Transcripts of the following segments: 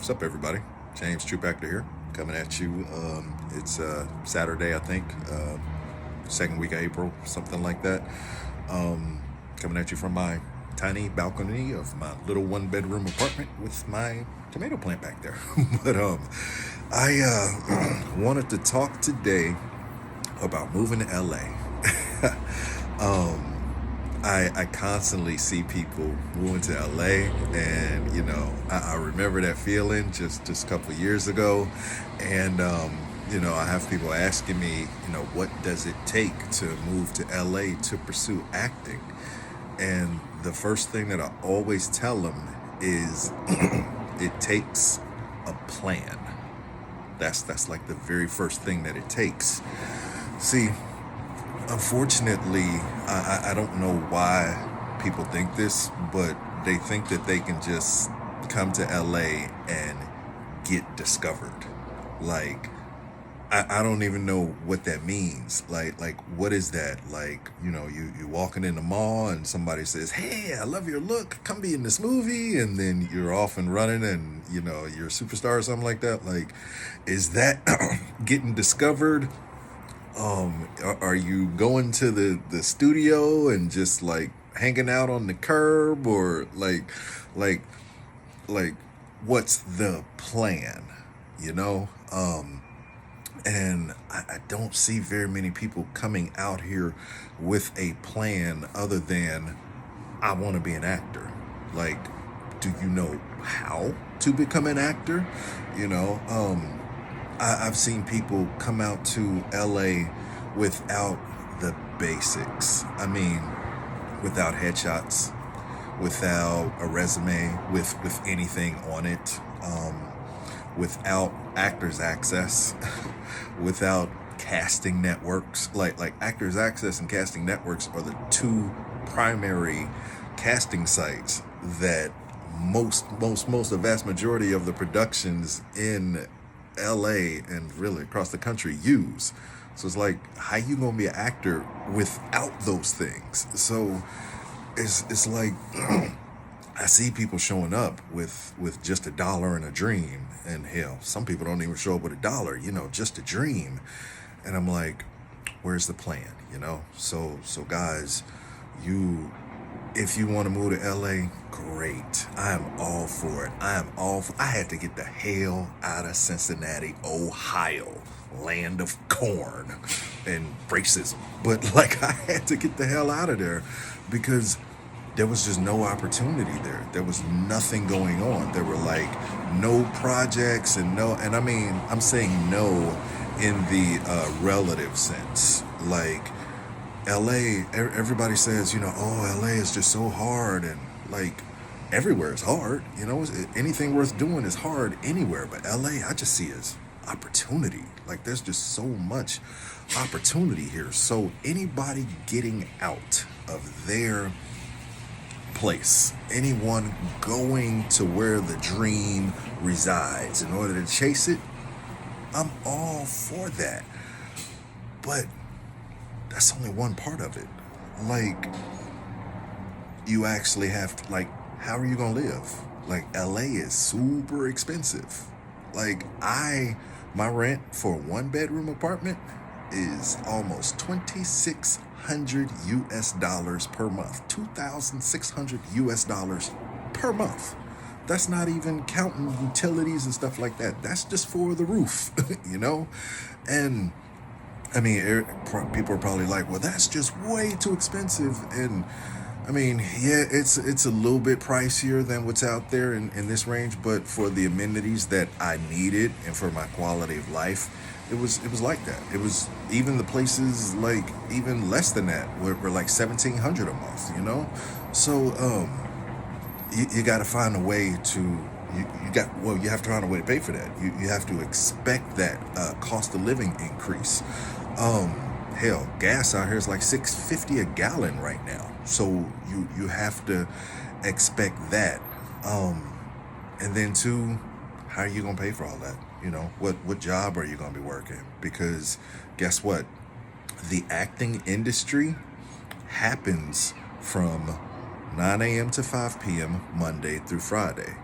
What's up, everybody? James Troop Actor here, coming at you. It's Saturday, I think, second week of April, something like that. Coming at you from my tiny balcony of my little one-bedroom apartment with my tomato plant back there. But I wanted to talk today about moving to LA. I constantly see people moving to LA, and I remember that feeling just a couple of years ago, and I have people asking me, what does it take to move to LA to pursue acting, and the first thing that I always tell them is it takes a plan. That's like the very first thing that it takes. See, unfortunately, I don't know why people think this, but they think that they can just come to LA and get discovered. Like, I don't even know what that means. Like what is that? Like, you're walking in the mall and somebody says, "Hey, I love your look. Come be in this movie," and then you're off and running, and you're a superstar or something like that. Like, is that getting discovered? Are you going to the studio and just like hanging out on the curb, or like like what's the plan, you know and I don't see very many people coming out here with a plan other than, I want to be an actor. Like, do you know how to become an actor? you know um I've seen people come out to LA without the basics. I mean, without headshots, without a resume with anything on it, without actors access, without casting networks. Like Actors Access and casting networks are the two primary casting sites that most the vast majority of the productions in LA and really across the country use. So it's like, how you gonna be an actor without those things? So it's like I see people showing up with just $1 and a dream, and hell, some people don't even show up with $1, just a dream. And I'm like, where's the plan? So guys, if you want to move to LA, great. I am all for it. I had to get the hell out of Cincinnati, Ohio, land of corn and racism. But like, I had to get the hell out of there because there was just no opportunity there. There was nothing going on. There were like no projects and I mean, I'm saying no in the relative sense. Like, LA, everybody says, oh, LA is just so hard, and like everywhere is hard. Anything worth doing is hard anywhere, but LA, I just see as opportunity. Like, there's just so much opportunity here. So anybody getting out of their place, anyone going to where the dream resides in order to chase it, I'm all for that. But that's only one part of it. Like, you actually have to, like, how are you gonna live? Like, LA is super expensive. Like, my rent for a 1-bedroom apartment is almost $2,600 per month. $2,600 per month. That's not even counting utilities and stuff like that. That's just for the roof, And I mean, people are probably like, well, that's just way too expensive. And I mean, yeah, it's a little bit pricier than what's out there in this range, but for the amenities that I needed and for my quality of life, it was like that. It was even the places like even less than that were like $1,700 a month. So you got to find a way to you have to find a way to pay for that. You have to expect that cost of living increase. Hell, gas out here is like $6.50 a gallon right now. So you have to expect that. And then two, how are you gonna pay for all that? What job are you gonna be working? Because guess what? The acting industry happens from 9 a.m. to 5 p.m. Monday through Friday.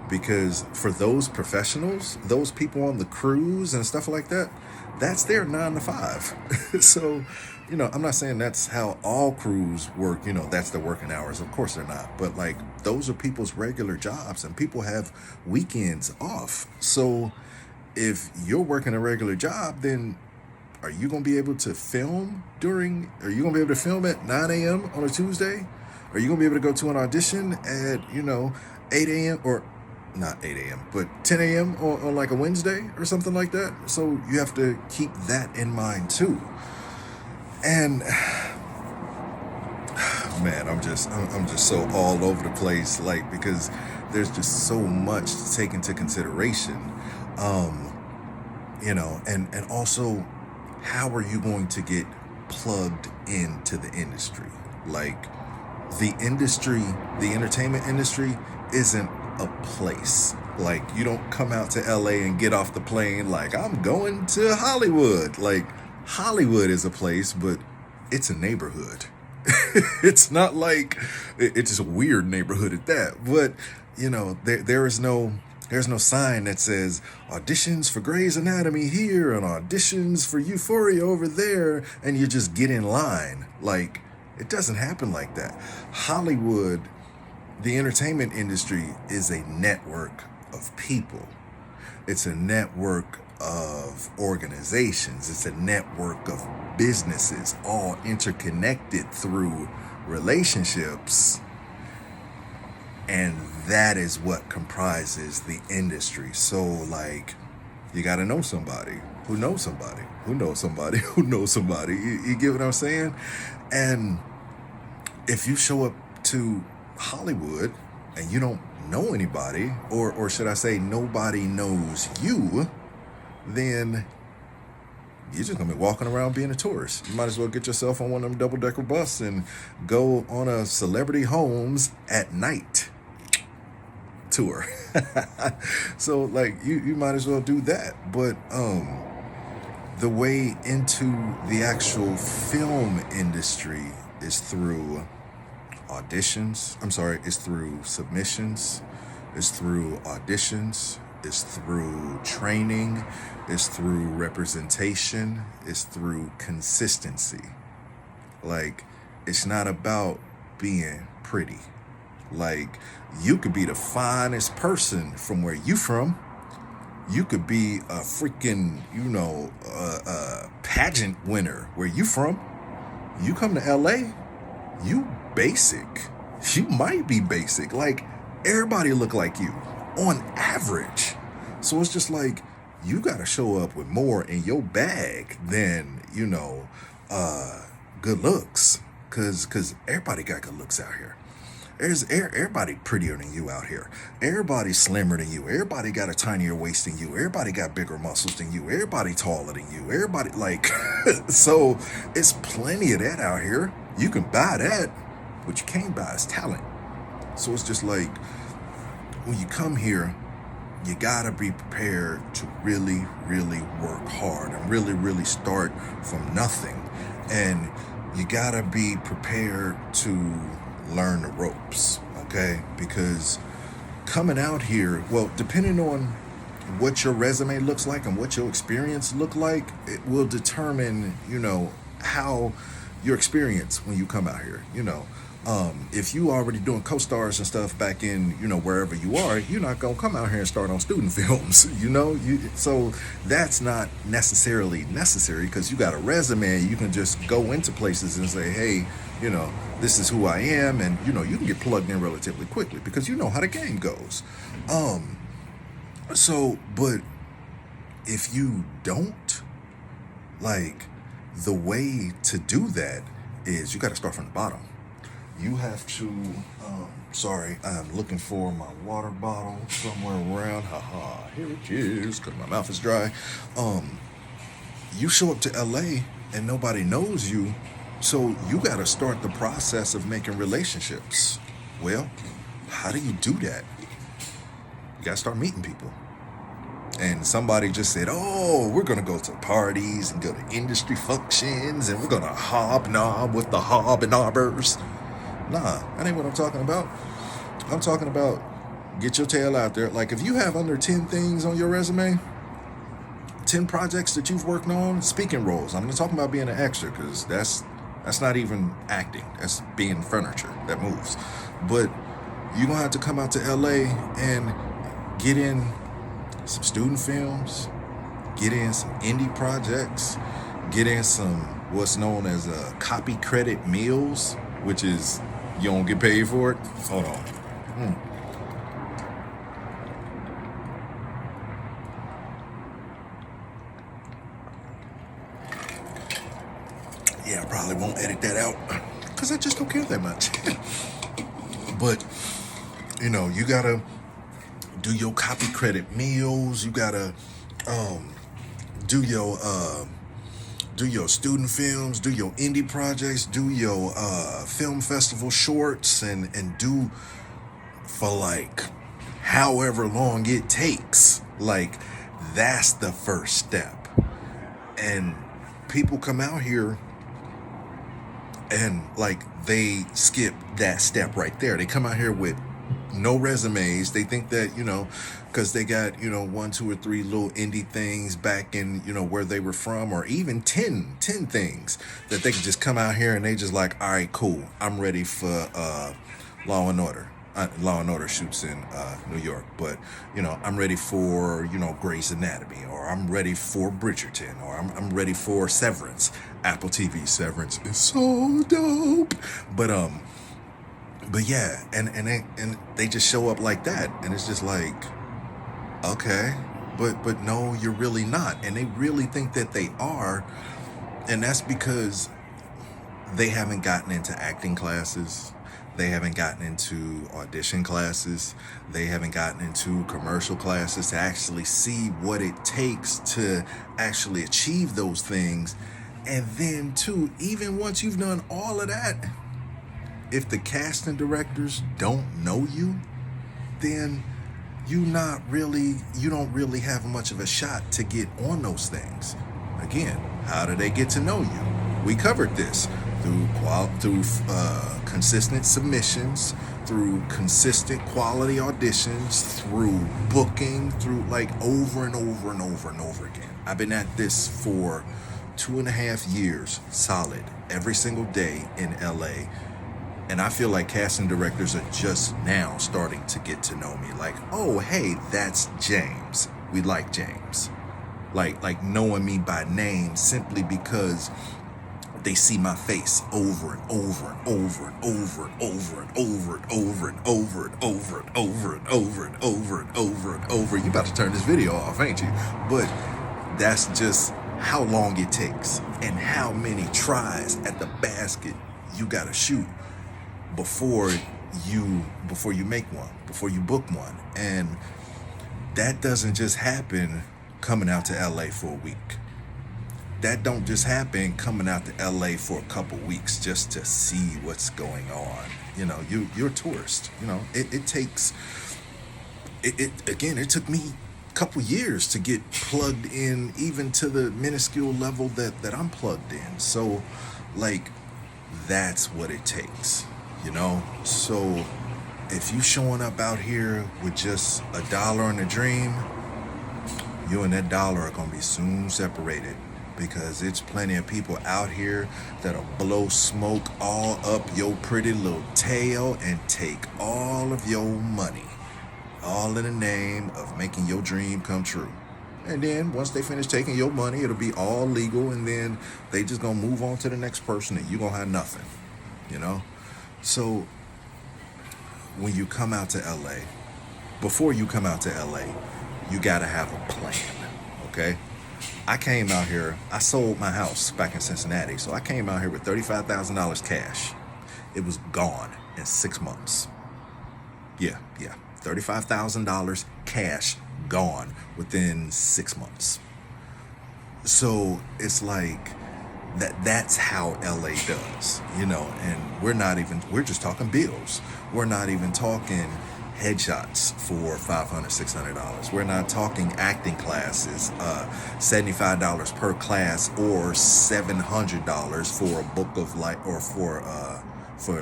because for those professionals, those people on the cruise and stuff like that, that's their 9 to 5. So, I'm not saying that's how all crews work, that's their working hours. Of course they're not. But like those are people's regular jobs and people have weekends off. So if you're working a regular job, then are you going to be able to film are you going to be able to film at 9 a.m. on a Tuesday? Are you going to be able to go to an audition at, 8 a.m. or not 8 a.m., but 10 a.m. on like a Wednesday or something like that? So you have to keep that in mind too. And man, I'm just so all over the place, like, because there's just so much to take into consideration. And also, how are you going to get plugged into the industry? Like, the entertainment industry isn't a place. Like, you don't come out to LA and get off the plane like, I'm going to Hollywood. Like, Hollywood is a place, but it's a neighborhood. It's not like, it's just a weird neighborhood at that. But, there's no sign that says auditions for Grey's Anatomy here and auditions for Euphoria over there, and you just get in line. Like, it doesn't happen like that. Hollywood, the entertainment industry, is a network of people. It's a network of organizations. It's a network of businesses, all interconnected through relationships. And that is what comprises the industry. So, like, you got to know somebody who knows somebody who knows somebody who knows somebody. You get what I'm saying? And if you show up to Hollywood and you don't know anybody, or should I say nobody knows you, then you're just going to be walking around being a tourist. You might as well get yourself on one of them double-decker buses and go on a Celebrity Homes at night tour. So, like, you might as well do that. But the way into the actual film industry is through it's through submissions, it's through auditions, it's through training, it's through representation, it's through consistency. Like, it's not about being pretty. Like, you could be the finest person from where you from. You could be a freaking, pageant winner where you from. You come to LA, you basic. You might be basic. Like, everybody look like you on average. So it's just like, you got to show up with more in your bag than, good looks. Cause everybody got good looks out here. Everybody prettier than you out here. Everybody slimmer than you. Everybody got a tinier waist than you. Everybody got bigger muscles than you. Everybody taller than you. Everybody, like, so it's plenty of that out here. You can buy that, what you can't buy is talent. So it's just like, when you come here, you gotta be prepared to really, really work hard and really, really start from nothing. And you gotta be prepared to learn the ropes, okay? Because coming out here, well, depending on what your resume looks like and what your experience look like, it will determine, how your experience when you come out here. If you already doing co-stars and stuff back in, wherever you are, you're not gonna come out here and start on student films, so that's not necessarily necessary, because you got a resume. You can just go into places and say, hey, this is who I am, and you can get plugged in relatively quickly because you know how the game goes. But if you don't, like, the way to do that is you got to start from the bottom. You have to, sorry, I'm looking for my water bottle somewhere around. Here it is, because my mouth is dry. You show up to LA and nobody knows you, so you got to start the process of making relationships. Well, how do you do that? You got to start meeting people. And somebody just said, oh, we're going to go to parties and go to industry functions and we're going to hobnob with the hobnobbers. Nah, that ain't what I'm talking about. I'm talking about Get your tail out there. Like, if you have under 10 things on your resume, 10 projects that you've worked on, speaking roles. I'm not talking about being an extra, because that's not even acting. That's being furniture that moves. But you're gonna have to come out to LA and get in some student films, get in some indie projects, get in some what's known as copy credit meals, which is you don't get paid for it. Hold on. Yeah, I probably won't edit that out because I just don't care that much. But you gotta do your copy credit meals. You gotta do your student films, do your indie projects, do your film festival shorts, and do for like however long it takes. Like, that's the first step. And people come out here and like they skip that step right there. They come out here with no resumes. They think that, because they got, 1, 2, or 3 little indie things back in, where they were from, or even 10 things that they could just come out here and they just like, all right, cool. I'm ready for Law and Order. Law and Order shoots in New York, but I'm ready for Grey's Anatomy, or I'm ready for Bridgerton, or I'm ready for Severance. Apple TV Severance is so dope, but yeah, and they just show up like that, and it's just like, okay, but no, you're really not, and they really think that they are, and that's because they haven't gotten into acting classes. They haven't gotten into audition classes. They haven't gotten into commercial classes to actually see what it takes to actually achieve those things. And then, too, even once you've done all of that, if the casting directors don't know you, then you don't really have much of a shot to get on those things. Again, how do they get to know you? We covered this through consistent submissions, through consistent quality auditions, through booking, through like over and over and over and over again. I've been at this for 2.5 years solid, every single day in LA. And I feel like casting directors are just now starting to get to know me. Like, oh, hey, that's James. We like James. Like knowing me by name simply because they see my face over and over and over and over and over and over and over and over and over and over and over and over and over and over. You about to turn this video off, ain't you? But that's just how long it takes and how many tries at the basket you gotta shoot before you make one, before you book one. And that doesn't just happen coming out to LA for a week. That don't just happen coming out to LA for a couple weeks just to see what's going on. You're a tourist. It takes it took me a couple years to get plugged in, even to the minuscule level that I'm plugged in. So like, that's what it takes, So if you showing up out here with just $1 and a dream, you and that dollar are gonna be soon separated, because it's plenty of people out here that'll blow smoke all up your pretty little tail and take all of your money, all in the name of making your dream come true. And then once they finish taking your money, it'll be all legal, and then they just gonna move on to the next person, and you gonna have nothing, So when you come out to LA, before you come out to LA, you gotta have a plan, okay? I came out here, I sold my house back in Cincinnati, so I came out here with $35,000 cash. It was gone in 6 months. Yeah, $35,000 cash gone within 6 months. So it's like that's how LA does, and we're just talking bills. We're not even talking headshots for $500, $600. We're not talking acting classes, $75 per class, or $700 for a book of like, or for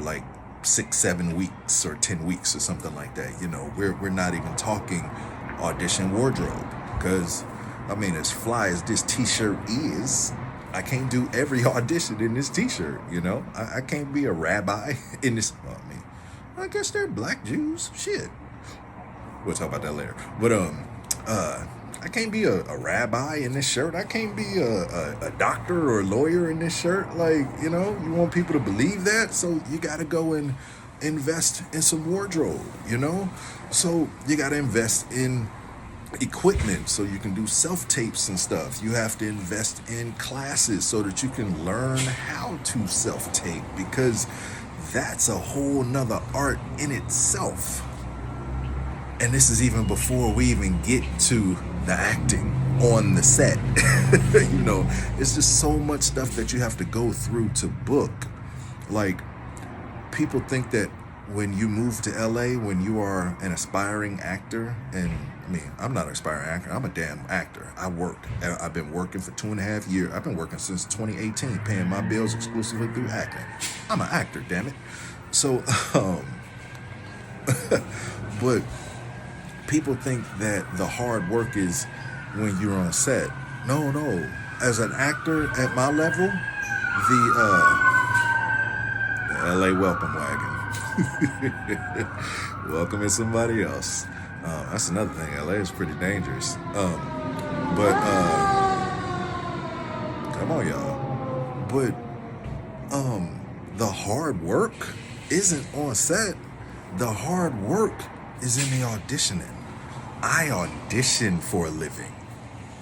like 6, 7 weeks or 10 weeks or something like that. You know, we're not even talking audition wardrobe, because I mean, as fly as this t-shirt is, I can't do every audition in this t-shirt. You know, I can't be a rabbi in this. Well, I mean, I guess they're black Jews. Shit, we'll talk about that later. But I can't be a rabbi in this shirt. I can't be a doctor or a lawyer in this shirt. Like, you know, you want people to believe that, so you got to go and invest in some wardrobe, you know? So you got to invest in equipment so you can do self-tapes and stuff. You have to invest in classes so that you can learn how to self-tape, because that's a whole nother art in itself. And this is even before we even get to the acting on the set. You know, it's just so much stuff that you have to go through to book. Like, people think that when you move to LA, when you are an aspiring actor, and I mean, I'm not an aspiring actor, I'm a damn actor. I've been working for 2.5 years. I've been working since 2018, paying my bills exclusively through acting. I'm an actor, damn it. So, but people think that the hard work is when you're on set. No. As an actor at my level, the LA welcome wagon. Welcoming somebody else. That's another thing. LA is pretty dangerous. But come on, y'all. But the hard work isn't on set. The hard work is in the auditioning. I audition for a living.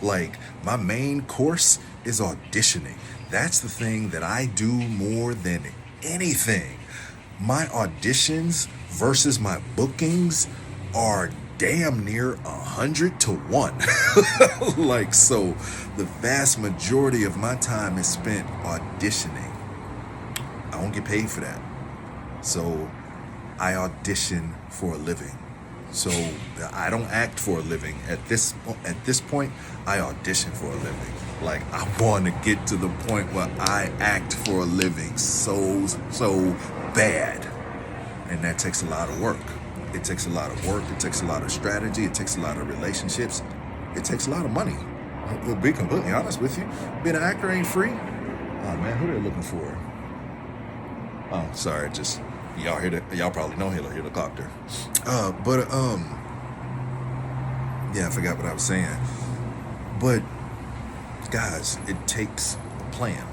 Like, my main course is auditioning. That's the thing that I do more than anything. My auditions versus my bookings are damn near 100 to 1. Like, so the vast majority of my time is spent auditioning. I don't get paid for that. So I audition for a living. So I don't act for a living. At this point, I audition for a living. Like, I want to get to the point where I act for a living so bad. And that takes a lot of work. It takes a lot of work. It takes a lot of strategy. It takes a lot of relationships. It takes a lot of money. We'll be completely honest with you. Being an actor ain't free. Oh man, who they looking for? Oh, sorry, just y'all probably know helicopter. Yeah, I forgot what I was saying. But guys, it takes a plan.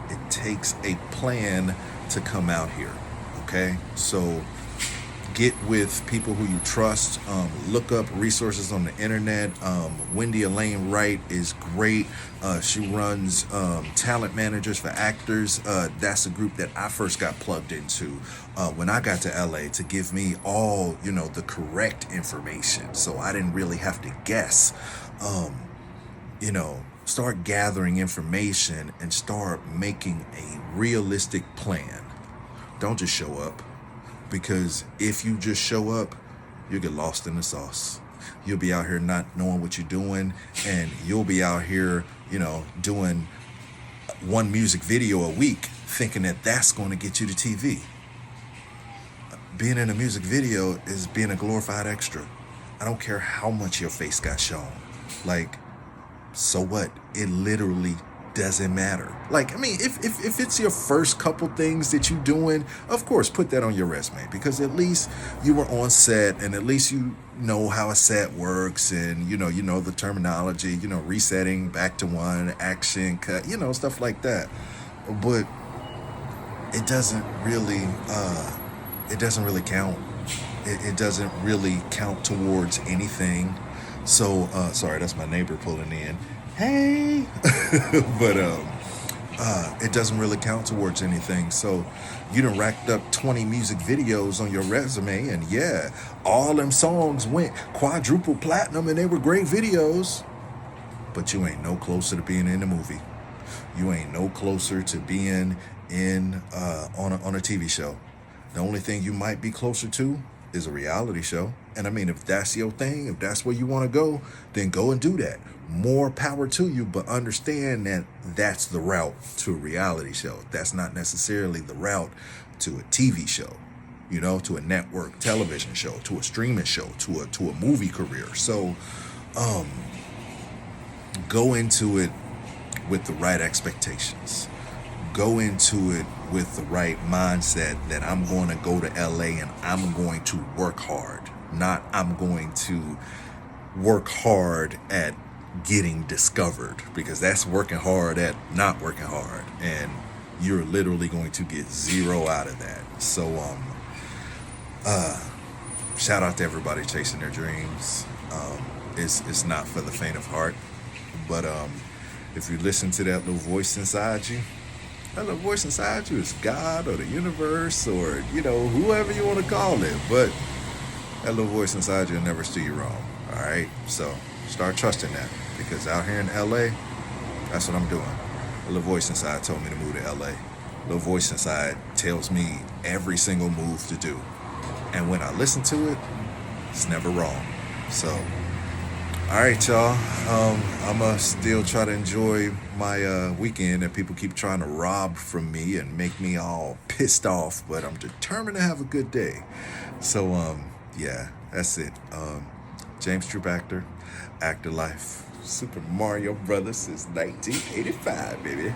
It takes a plan to come out here. Okay, so get with people who you trust. Look up resources on the internet. Wendy Elaine Wright is great. She runs talent managers for actors. That's a group that I first got plugged into when I got to LA, to give me all, the correct information, so I didn't really have to guess. Start gathering information and start making a realistic plan. Don't just show up. Because if you just show up, you'll get lost in the sauce. You'll be out here not knowing what you're doing, and you'll be out here, doing one music video a week, thinking that that's going to get you to TV. Being in a music video is being a glorified extra. I don't care how much your face got shown. Like, so what? It literally doesn't matter. Like, I mean, if it's your first couple things that you're doing, of course, put that on your resume, because at least you were on set, and at least you know how a set works, and you know the terminology, resetting, back to one, action, cut, stuff like that. But it doesn't really count. It doesn't really count towards anything. So sorry, that's my neighbor pulling in. Hey. But it doesn't really count towards anything. So you done racked up 20 music videos on your resume, and yeah, all them songs went quadruple platinum, and they were great videos, but you ain't no closer to being in the movie. You ain't no closer to being in on a TV show. The only thing you might be closer to is a reality show. And I mean, if that's your thing, if that's where you want to go, then go and do that. More power to you, but understand that that's the route to a reality show. That's not necessarily the route to a TV show, you know, to a network television show, to a streaming show, to a movie career. So go into it with the right expectations. Go into it with the right mindset that I'm going to go to LA and I'm going to work hard, not I'm going to work hard at getting discovered, because that's working hard at not working hard, and you're literally going to get zero out of that. So shout out to everybody chasing their dreams. It's not for the faint of heart, but if you listen to that little voice inside you, that little voice inside you is God or the universe or, you know, whoever you want to call it, but that little voice inside you will never steer you wrong. All right, so start trusting that, because out here in LA, that's what I'm doing. A little voice inside told me to move to LA. A little voice inside tells me every single move to do, and when I listen to it, it's never wrong. So all right, y'all. I'ma still try to enjoy my weekend that people keep trying to rob from me and make me all pissed off, but I'm determined to have a good day. So yeah, that's it. James Troop Actor, Actor Life, Super Mario Brothers since 1985, baby.